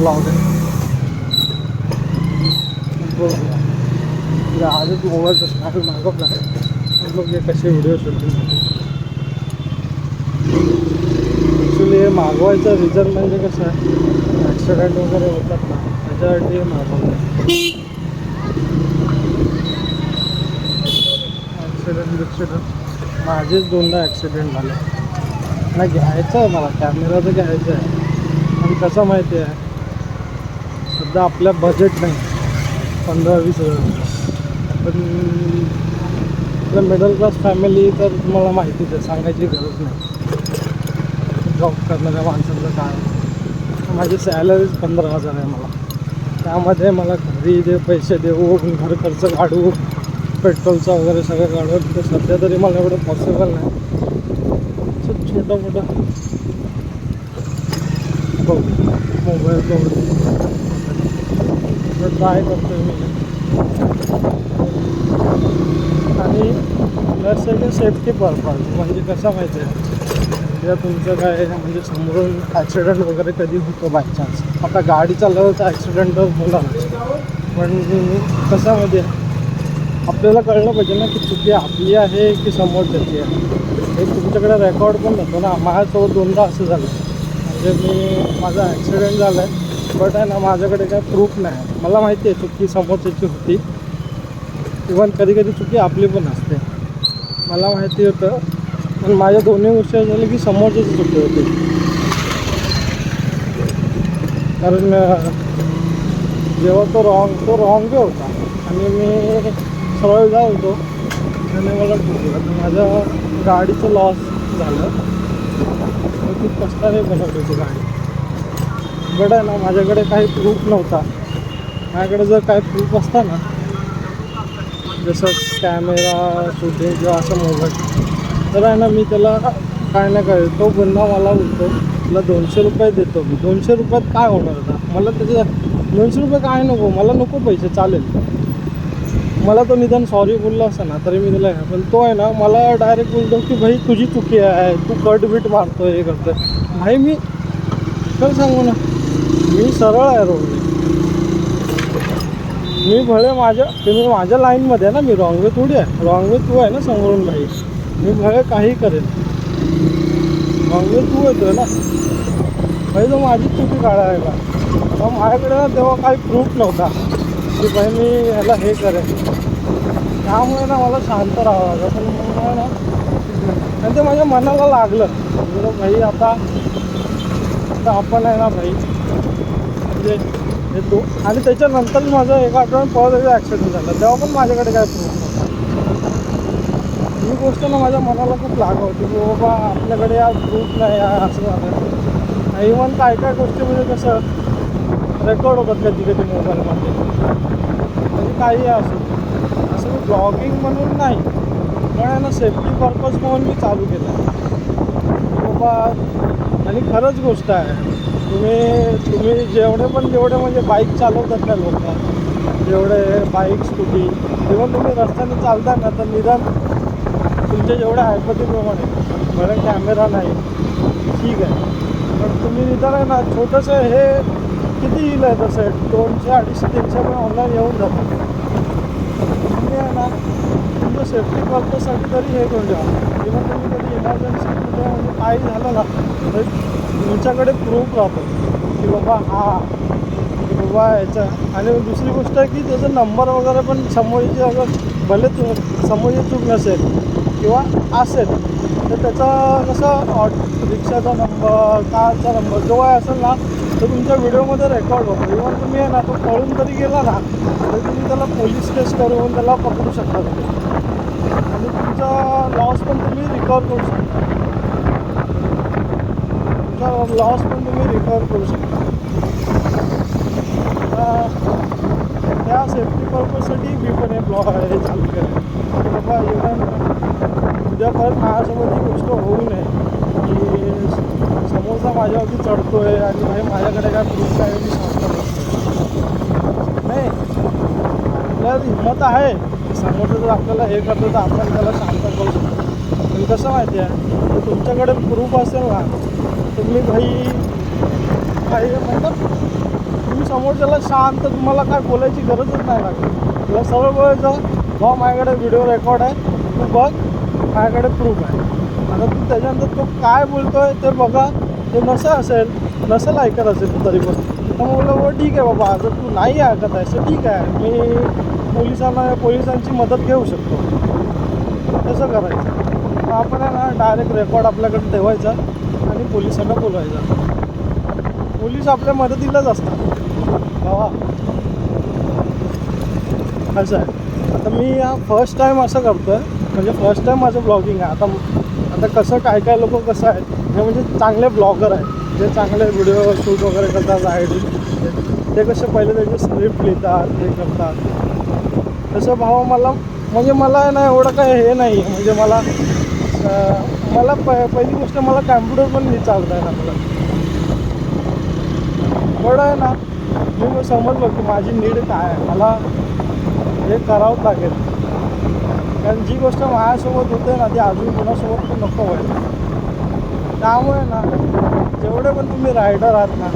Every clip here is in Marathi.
ब्लॉग आहे. आजच मोबाईलचा स्नॅप मागवला आहे. लोक हे कसे व्हिडिओ शूटिंग. ॲक्च्युली हे मागवायचं रिझन म्हणजे कसं आहे, ॲक्सिडेंट वगैरे होतात ना, त्याच्यासाठी हे मागवलं. ॲक्सिडेंट माझेच 2दा ॲक्सिडेंट झाले. नाही घ्यायचं आहे मला, कॅमेरा तर घ्यायचं आहे. पण कसं माहिती आहे, सध्या आपल्या बजेट नाही 15-20 हजार. पण आपलं मिडल क्लास फॅमिली तर तुम्हाला माहितीच आहे, सांगायची गरज नाही. जॉब करणाऱ्या माणसांचं काय, माझी सॅलरीच 15,000 आहे मला. त्यामध्ये मला घरी जे पैसे देऊ, घर खर्च काढू, पेट्रोलचा वगैरे सगळं काढून, ते सध्या तरी मला एवढं पॉसिबल नाही. छोटं मोठं बघू, मोबाईल बघू ट्राय करतो मी. आणि प्लस आहे की सेफ्टी पर्पज, म्हणजे कसं माहिती आहे, जर तुमचं काय म्हणजे समोरून ॲक्सिडेंट वगैरे कधी होतो बाय चान्स. आता गाडी चालवलं तर ॲक्सिडेंट होणारच, पण कसं माहिती आहे, आपल्याला कळलं पाहिजे ना की चुकी आपली आहे की समोरच्याची आहे. हे तुमच्याकडे रेकॉर्ड पण नव्हतं ना. माझ्यासोबत 2दा असं झालं. म्हणजे माझा ॲक्सिडेंट झाला आहे, बट आहे ना माझ्याकडे काय प्रूफ नाही. मला माहिती आहे चुकी समोरच्याची होती, इव्हन कधी कधी चुकी आपली पण असते, मला माहिती होतं. पण माझ्या दोन्ही गोष्टी झाल्या की समोरच्याची चुकी होती. कारण जेव्हा तो रॉंग वे होता आणि मी सरळ जात होतो आणि मला ठोकलं, तर माझ्या गाडीचं लॉस झालं. खूप कष्टाने बनवली होती गाडी. बट आहे ना माझ्याकडे काही प्रूफ नव्हता. माझ्याकडे जर काही प्रूफ असता ना, जसं कॅमेरा शूटिंग किंवा असं मोबाईल, तर आहे ना मी त्याला काय नाही करेल. तो बंदा मला बोलतो तुला 200 रुपये देतो मी. 200 रुपयात काय होणार होता मला? त्याचे 200 रुपये काय नको, मला नको पैसे, चालेल. मला तो निदान सॉरी बोलला असं ना तरी मी त्याला, पण तो आहे ना मला डायरेक्ट बोलतो की भाई तुझी चुकी आहे, तू कट बीट मारतो, हे करतो. भाई मी खरं सांगू ना, मी सरळ आहे रोडने. मी भले तुम्ही माझ्या लाईनमध्ये आहे ना, मी रॉंग वे थोडी आहे. रॉंग वे तू आहे ना समोरून भाई, मी भले काही करेल. रॉंग वे तू येतो आहे ना भाई, तो माझी चुकी काढाय का. मग माझ्याकडे ना तेव्हा काही प्रूफ नव्हता की भाई मी ह्याला हे करेन. त्यामुळे ना मला शांत राहावं लागलं. पण मग ना, आणि ते माझ्या मनाला लागलं भाई, आता आपण आहे ना भाई, म्हणजे येतो. आणि त्याच्यानंतर माझं एका आठवड्यात परत ॲक्सिडेंट झाला, तेव्हा पण माझ्याकडे काय प्रूफ नव्हता. ही गोष्ट ना माझ्या मनाला खूप लागत होती की बाबा आपल्याकडे या प्रूफ नाही आहे, असं झालं. इव्हन काय गोष्टी म्हणजे कसं रेकॉर्ड होतात कधी कधी मोबाईलमध्ये, म्हणजे काही असं मी ब्लॉगिंग म्हणून नाही, पण आहे ना सेफ्टी पर्पज म्हणून मी चालू केलं बाबा. आणि खरंच गोष्ट आहे, तुम्ही जेवढे म्हणजे बाईक चालवतात ना लोक, जेवढे बाईक स्कूटी, इव्हन तुम्ही रस्त्याने चालता ना, तर निदान तुमच्या जेवढ्या ऐपतीप्रमाणे, बरं कॅमेरा नाही ठीक आहे, पण तुम्ही निदान आहे ना छोटंसं हे किती येईल आहे तसं 200, 250, 300 पण ऑनलाईन येऊन जातं. तुम्ही आहे ना तुमच्या सेफ्टी पर्पजसाठी तरी हे करून द्या. इव्हन तुम्ही कधी इमर्जन्सीमध्ये म्हणजे काही झालं ना, तर तुमच्याकडे प्रूफ राहतो की बाबा की बाबा याचा. आणि दुसरी गोष्ट आहे की त्याचा नंबर वगैरे पण समोरची, अगर भले समोरची चूक नसेल किंवा असेल, तर त्याचा कसं रिक्षाचा नंबर, कारचा नंबर जो आहे असेल ना, तर तुमच्या व्हिडिओमध्ये रेकॉर्ड होतो. इव्हन तुम्ही आहे ना तो पळून तरी गेला ना, तर तुम्ही त्याला पोलीस केस करून त्याला पकडू शकता आणि तुमचा लॉस पण तुम्ही रिकवर करू शकता. त्या सेफ्टी पर्पजसाठी मी पण हे ब्लॉग हे चालू केलं की बाबा इव्हन उद्या परत माझ्यासोबत ही गोष्ट होऊ नये की समोरचा माझ्यावरती चढतो आहे आणि भाई माझ्याकडे काय प्रूफ काय मी सांगतो नाही. आपल्याला हिंमत आहे, समोरचं जर आपल्याला हे करतो तर आपण त्याला शांत करू शकतो. पण कसं माहिती आहे, जर तुमच्याकडे प्रूफ असेल ना, तुम्ही भाई काही म्हणतात समोरच्याला शांत, तुम्हाला काय बोलायची गरजच नाही लागत. तुला सरळ बोलायचं, भाऊ माझ्याकडे व्हिडिओ रेकॉर्ड आहे, तू बघ, माझ्याकडे प्रूफ आहे. आता तू त्याच्यानंतर तो काय बोलतोय ते बघा. ते नसेल ऐकत असेल तरी पण, तर मग बोललं ठीक आहे बाबा, जर तू नाही ऐकत आहे तर ठीक आहे, मी पोलिसांची मदत घेऊ शकतो. तसं करायचं. मग आपण आहे ना डायरेक्ट रेकॉर्ड आपल्याकडे ठेवायचा आणि पोलिसांना बोलवायचा. पोलीस आपल्या मदतीलाच असतात बाबा. असं आहे. आता मी फर्स्ट टाईम असं करतो आहे, म्हणजे फर्स्ट टाईम माझं ब्लॉगिंग आहे. आता कसं काय लोक कसं आहेत, हे म्हणजे चांगले ब्लॉगर आहेत, जे चांगले व्हिडिओ शूट वगैरे करतात, रायडिंग, ते कसे पहिले त्याचे स्क्रिप्ट लिहितात, हे करतात. तसं भावा मला आहे ना एवढं काय हे नाही आहे. म्हणजे मला पहिली गोष्ट, मला कॅम्प्युटर पण नाही चालता आहे ना मला. पण आहे ना, मी समजलो की माझी नीड काय आहे, मला हे करावंच लागेल. कारण जी गोष्ट माझ्यासोबत होते ना ती अजून कोणासोबत पण नको व्हायला. त्यामुळे ना जेवढे पण तुम्ही रायडर आहात ना,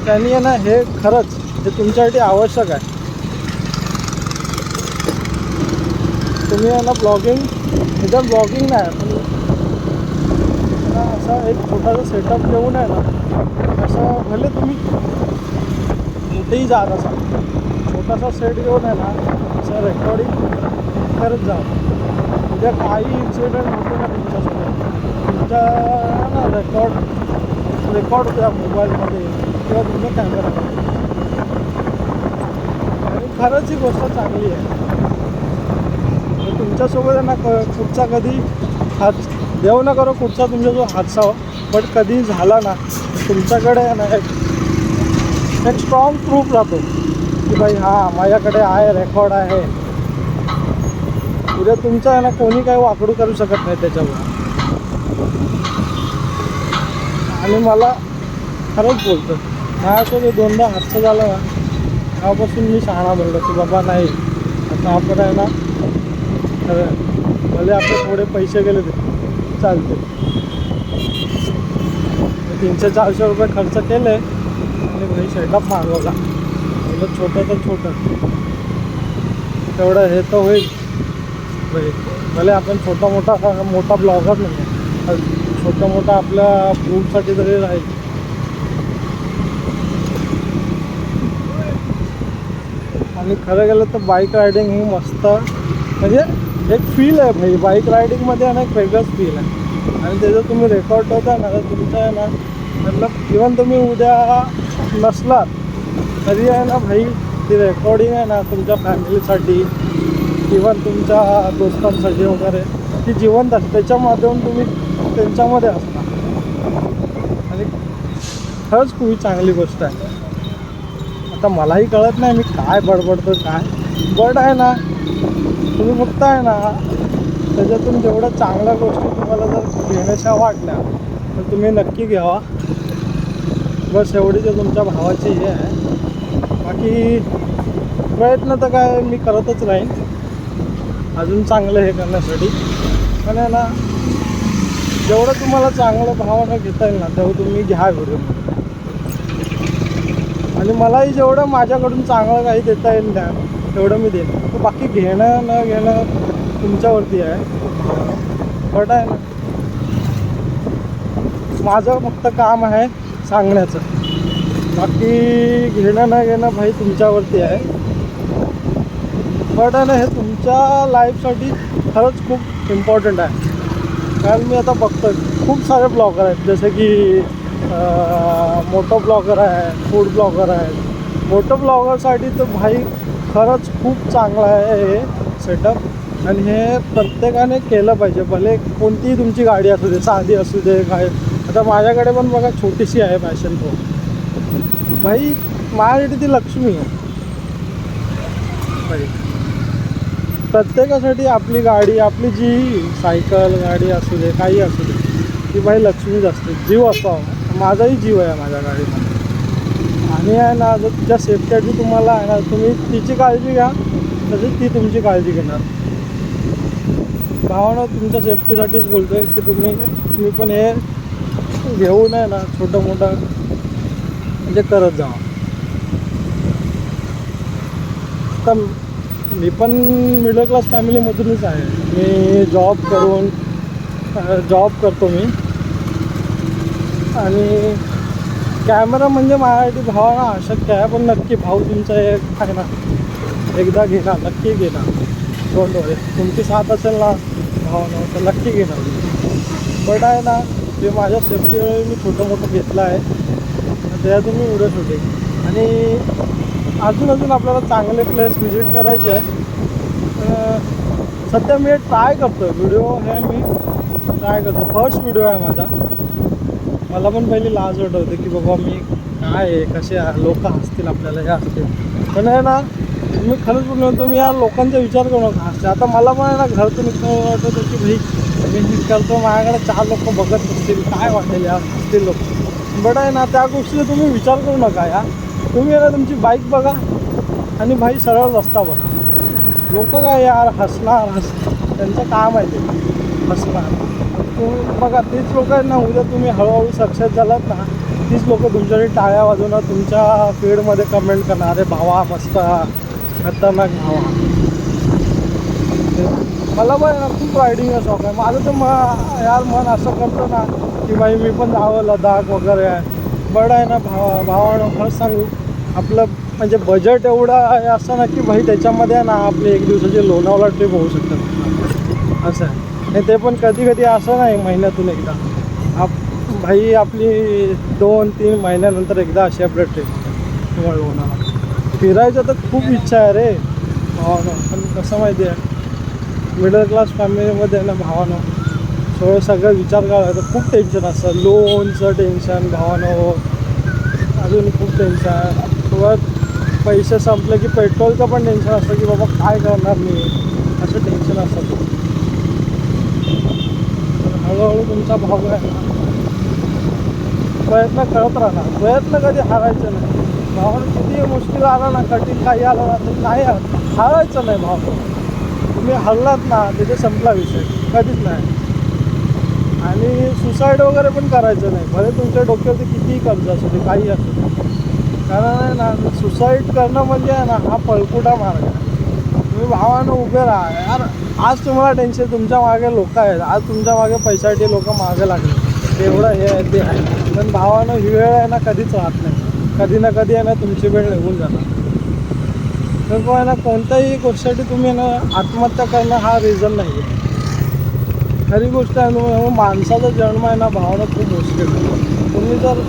त्यांनी आहे ना हे खरंच हे तुमच्यासाठी आवश्यक आहे. तुम्ही आहे ना ब्लॉगिंग नाही पण असा एक छोटासा सेटअप घेऊन आहे ना, असं भले तुम्ही कुठेही जात असाल, छोटासा सेट घेऊन आहे ना असं रेकॉर्डिंग करत जा. उद्या काही इन्सिडेंट होतो ना तुमच्यासोबत, तुमच्या ना रेकॉर्ड द्या मोबाईलमध्ये किंवा तुमच्या कॅमेरामध्ये. आणि खरंच ही गोष्ट चांगली आहे. तुमच्यासोबत आहे ना कुठचा कधी देव न करो कुठचा तुमचा जो हादसा हो, बट कधी झाला ना तुमच्याकडे आहे ना एक स्ट्रॉंग प्रूफ राहतो की भाई हां माझ्याकडे आहे, रेकॉर्ड आहे. उद्या तुमचं आहे ना कोणी काही वाकडू करू शकत नाही त्याच्यावर. आणि मला खरंच बोलतो, माझ्यासोबत दोनदा हादसा झाला ना, तेव्हापासून मी शहाणा बनलो की बाबा नाही, आता आपण आहे ना भले आपले थोडे पैसे गेले ते चालते. 300-400 रुपये खर्च केले आणि भाई सेटअप मागवला. म्हणजे छोटं तर छोटं, तेवढं हे तर होईल भाई. भले आपण मोठा ब्लॉगर नाही आहे, छोटा आपल्या प्रूफसाठी तरी राहील. आणि खरं गेलं तर बाईक रायडिंग ही मस्त, म्हणजे एक फील आहे भाई. बाईक रायडिंगमध्ये ना एक वेगळंच फील आहे. आणि त्याचं तुम्ही रेकॉर्ड ठेवता ना तर तुमचं आहे ना, मतलब इवन तुम्ही उद्या नसलात तरी आहे ना भाई, ती रेकॉर्डिंग आहे ना तुमच्या फॅमिलीसाठी, इवन तुमच्या दोस्तांसाठी वगैरे ती जिवंत असते. त्याच्या माध्यमातून तुम्ही त्यांच्यामध्ये असता. आणि खरंच खूप चांगली गोष्ट आहे. आता मलाही कळत नाही मी काय बडबडतो काय, बट आहे ना तुम्ही फक्त आहे ना त्याच्यातून जेवढ्या चांगल्या गोष्टी तुम्हाला जर घेण्याच्या वाटल्या तर तुम्ही नक्की घ्यावा. बस एवढी जे तुमच्या भावाची हे आहे. बाकी प्रयत्न तर काय मी करतच राहीन अजून चांगलं हे करण्यासाठी. पण आहे ना जेवढं तुम्हाला चांगलं भावानं घेता येईल ना तेवढं तुम्ही घ्या व्हिडिओमध्ये. आणि मलाही जेवढं माझ्याकडून चांगलं काही देता येईल ना तेवढं मी देईन. तर बाकी घेणं न घेणं तुमच्यावरती आहे. बट आहे ना माझं फक्त काम आहे सांगण्याचं. बाकी घेणं न घेणं भाई तुमच्यावरती आहे. बट आहे ना हे तुमच्या लाईफसाठी खरंच खूप इम्पॉर्टंट आहे. कारण मी आता बघतो खूप सारे ब्लॉगर आहेत, जसे की मोटो ब्लॉगर आहे, फूड ब्लॉगर आहे. मोटो ब्लॉगरसाठी तर भाई खरंच खूप चांगलं आहे हे सेटअप. आणि हे प्रत्येकाने केलं पाहिजे. भले कोणतीही तुमची गाडी असू दे, साधी असू दे काय. आता माझ्याकडे पण बघा छोटीशी आहे पॅशन प्रो. भाई माझ्यासाठी ती लक्ष्मी आहे भाई. प्रत्येकासाठी आपली गाडी, आपली जी सायकल गाडी असू दे काही असू दे, ती भाई लक्ष्मीच असते. जीव असावा. माझाही जीव आहे माझ्या गाडीमध्ये. आणि आहे ना जर तिच्या सेफ्टीसाठी तुम्हाला आहे ना तुम्ही तिची काळजी घ्या तशीच ती तुमची काळजी घेणार. भावानं तुमच्या सेफ्टीसाठीच बोलतो आहे की तुम्ही पण हे घेऊन आहे ना छोटं मोठं म्हणजे करत जावा. आता मी पण मिडल क्लास फॅमिलीमधूनच आहे. मी जॉब करतो मी. आणि कॅमेरा म्हणजे माझ्यासाठी भावाना अशक्य आहे. पण नक्की भाऊ तुमचा एक आहे ना, एकदा घेणार, नक्की घेणार. डोंट वरी, तुमची साथ असेल ना भावाना तर नक्की घेणार. बट आहे ना, ते माझ्या सेफ्टीमुळे मी छोटं मोठं घेतलं आहे. त्याच्यातून मी व्हिडिओ शूटिंग आणि अजून आपल्याला चांगले प्लेस व्हिजिट करायचे आहे. सध्या मी ट्राय करतो आहे व्हिडिओ. हे मी ट्राय करतो. फर्स्ट व्हिडिओ आहे माझा. मला पण पहिली लाज वाटत होती की बाबा मी काय आहे, कसे लोक हसतील आपल्याला, हे असतील. पण आहे ना, मी खरंच बोललो तुम्ही या लोकांचा विचार करू नका हसते. आता मला पण आहे ना, घरचं निघतं वाटत होतं की भाई मी करतो, माझ्याकडे 4 लोक बघत नसतील, काय वाटेल यार, हसतील लोक. बट आहे ना, त्या गोष्टीचा तुम्ही विचार करू नका. या तुम्ही आहे ना, तुमची बाईक बघा आणि भाई सरळ रस्ता बघा. लोक काय यार हसणार, त्यांचं काम आहे ते हसणार. तुम्ही बघा, तीच लोक आहेत ना, उद्या तुम्ही हळूहळू सक्सेस झालात ना, तीच लोक तुमच्यासाठी टाळ्या वाजवणार, तुमच्या फीडमध्ये कमेंट करणार, अरे भावा मस्त, खतरनाक भावा. मला पण ना खूप रायडिंगचा शौक आहे. माझं तर यार मन असं करतं ना की बाई मी पण जावं लडाख वगैरे आहे. बट आहे ना भावानं खरंच सांगू, आपलं म्हणजे बजेट एवढं आहे असं ना की भाई त्याच्यामध्ये ना आपली 1 दिवसाची लोणावळा ट्रिप होऊ शकतात असं आहे. आणि ते पण कधी असं नाही महिन्यातून एकदा. भाई आपली 2-3 महिन्यानंतर एकदा अशी आपल्या ट्रिप तुम्हाला लोणावळा फिरायचं तर खूप इच्छा आहे रे भावानं. पण कसं माहिती आहे, मिडल क्लास फॅमिलीमध्ये ना भावानं सगळं विचार करायला तर खूप टेन्शन असतं. लोनचं टेन्शन भावानं, अजून खूप टेन्शन आहे. सोबत पैसे संपले की पेट्रोलचं पण टेन्शन असतं की बाबा काय करणार मी, असं टेन्शन असतं. हळूहळू तुमचा भाऊ आहे ना, प्रयत्न करत राहणार. प्रयत्न कधी हारायचं नाही. भावानं किती मुश्किल आला ना, कठीण काही आलं ना, तर नाही हारायचं नाही भाव. तुम्ही हरलात ना, तिथे संपला विषय, कधीच नाही. आणि सुसाईड वगैरे पण करायचं नाही. भले तुमच्या डोक्यावरती कितीही कर्ज असू दे, काही असू दे. कारण आहे ना, सुसाईड करणं म्हणजे आहे ना, हा पळकुटा मार्ग आहे. तुम्ही भावानं उभे राहा यार. आज तुम्हाला टेन्शन, तुमच्या मागे लोक आहेत. आज तुमच्या मागे पैशासाठी लोक मागे लागले, एवढं हे आहे ते आहे. पण भावानं ही वेळ आहे ना कधीच राहत नाही. कधी ना कधी आहे ना तुमची वेळ निघून जाणार. तर आहे ना, कोणत्याही गोष्टीसाठी तुम्ही ना आत्महत्या करणं हा रिझन नाही आहे. खरी गोष्ट आहे, माणसाचा जन्म आहे ना भावानं खूप मुश्किल आहे. तुम्ही जर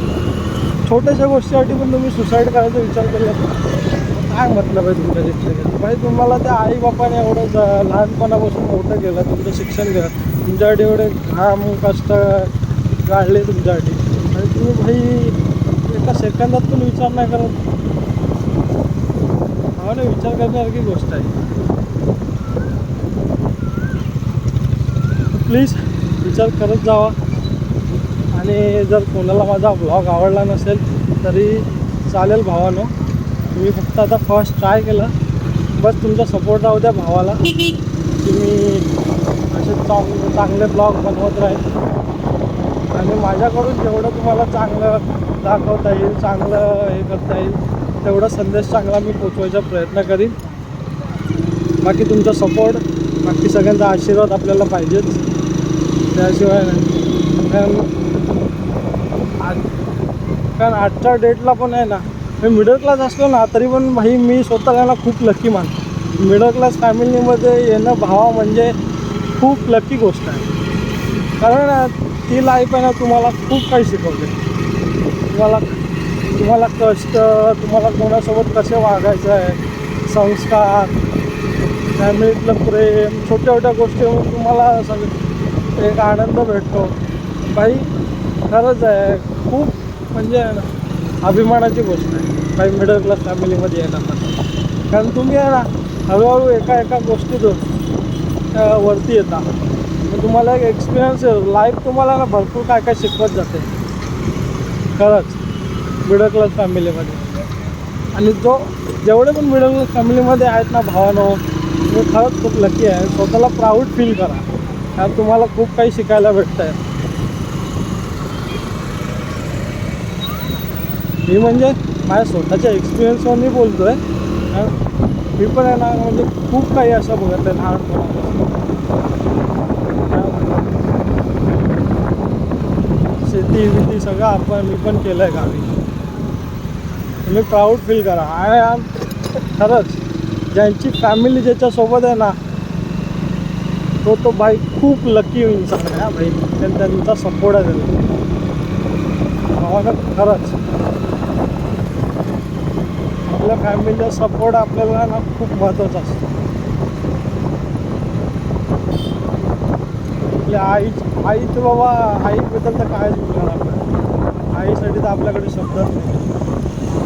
छोट्याशा गोष्टीसाठी पण तुम्ही सुसाईड करायचा विचार केला काय मतलब आहे तुमच्या जिंदगीत. भाई तुम्हाला त्या आईबापाने एवढं लहानपणापासून मोठं केलं, तुमचं शिक्षण केलं, तुमच्यासाठी एवढे घाम कष्ट काढले तुमच्यासाठी, आणि तुम्ही भाई एका सेकंदात पण विचार नाही करत. भावाने विचार करण्यासारखी गोष्ट आहे. प्लीज विचार करत जावा. आणि जर कोणाला माझा ब्लॉग आवडला नसेल तरी चालेल भावानो. मी फक्त आता फर्स्ट ट्राय केलं, बस तुमचा सपोर्ट राहू द्या भावाला की मी असे चांगले ब्लॉग बनवत राहील. आणि माझ्याकडून जेवढं तुम्हाला चांगलं दाखवता येईल, चांगलं हे करता येईल, तेवढा संदेश चांगला मी पोचवायचा प्रयत्न करीन. बाकी तुमचा सपोर्ट, बाकी सगळ्यांचा आशीर्वाद आपल्याला पाहिजेच, त्याशिवाय नाही. कारण आजच्या डेटला पण आहे ना, मी मिडल क्लास असलो ना तरी पण भाई मी स्वतःला खूप लकी मानतो. मिडल क्लास फॅमिलीमध्ये येणं भावा म्हणजे खूप लकी गोष्ट आहे. कारण ती लाईफ आहे ना तुम्हाला खूप काही शिकवते. तुम्हाला कष्ट, तुम्हाला कोणासोबत कसे वागायचं आहे, संस्कार, फॅमिलीतलं प्रेम, छोट्या छोट्या गोष्टीवरून तुम्हाला सगळं एक आनंद भेटतो. भाई खरंच आहे, खूप म्हणजे अभिमानाची गोष्ट आहे भाई मिडल क्लास फॅमिलीमध्ये येणं. पण कारण तुम्ही आहे ना हळूहळू एका गोष्टीतून वरती येता. मग तुम्हाला एक एक्सपिरियन्स आहे, लाईफ तुम्हाला ना भरपूर काय काय शिकवत जाते खरंच मिडल क्लास फॅमिलीमध्ये. आणि जेवढे पण मिडल क्लास फॅमिलीमध्ये आहेत ना भावानो, तुम्ही खरंच खूप लकी आहे. स्वतःला प्राऊड फील करा, कारण तुम्हाला खूप काही शिकायला भेटतं आहे. मी म्हणजे माझ्या स्वतःच्या एक्सपिरियन्सवरनी बोलतो आहे. मी पण आहे ना म्हणजे खूप काही असं बघितलं लहानपणापासून. शेती बिती सगळं मी पण केलं आहे गावी. तुम्ही प्राऊड फील करा. आणि खरंच ज्यांची फॅमिली ज्याच्यासोबत आहे ना तो भाई खूप लकी इन्सान आहे हा भाई. त्यांचा सपोर्ट आहे त्याला खरंच. आपल्या फॅमिलीचा सपोर्ट आपल्याला ना खूप महत्त्वाचा असतो. आपल्या आई तर बाबा आईबद्दल तर कायच बोलणार आपल्याला. आईसाठी तर आपल्याकडे शब्दच नाही.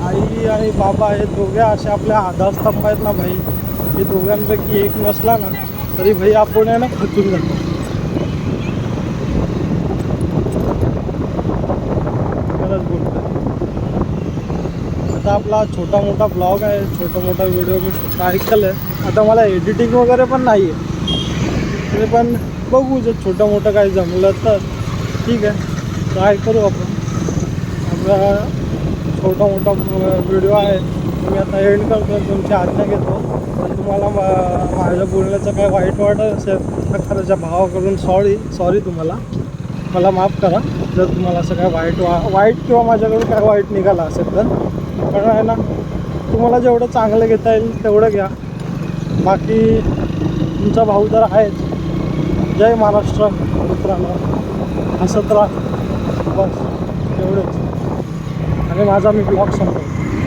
आई आणि बाबा हे दोघे असे आपल्या आधारस्तंभ आहेत ना भाई. हे दोघांपैकी एक नसला ना तरी भाई आपण आहे ना खचून जातो. खरंच बोलतो. आता आपला छोटा मोठा ब्लॉग आहे, छोटा मोठा व्हिडिओ मी ट्राय केलं आहे. आता मला एडिटिंग वगैरे पण नाही आहे. तरी पण बघू जर छोटं मोठं काही जमलं तर ठीक आहे, ट्राय करू आपण. आपला छोटा मोठा व्हिडिओ आहे मी आता एंड करतो. तुमची आज्ञा घेतो. पण तुम्हाला माझ्या बोलण्याचं काय वाईट वाटत असेल तर खरंच्या भावाकडून सॉरी तुम्हाला. मला माफ करा जर तुम्हाला असं काय वाईट किंवा माझ्याकडून काय वाईट निघालं असेल तर. पण आहे ना तुम्हाला जेवढं चांगलं घेता येईल तेवढं घ्या. बाकी तुमचा भाऊ तर आहेच. जय महाराष्ट्र मित्रांनो. हसत राहा बस एवढंच. आणि माझा मी ब्लॉग संपवतो.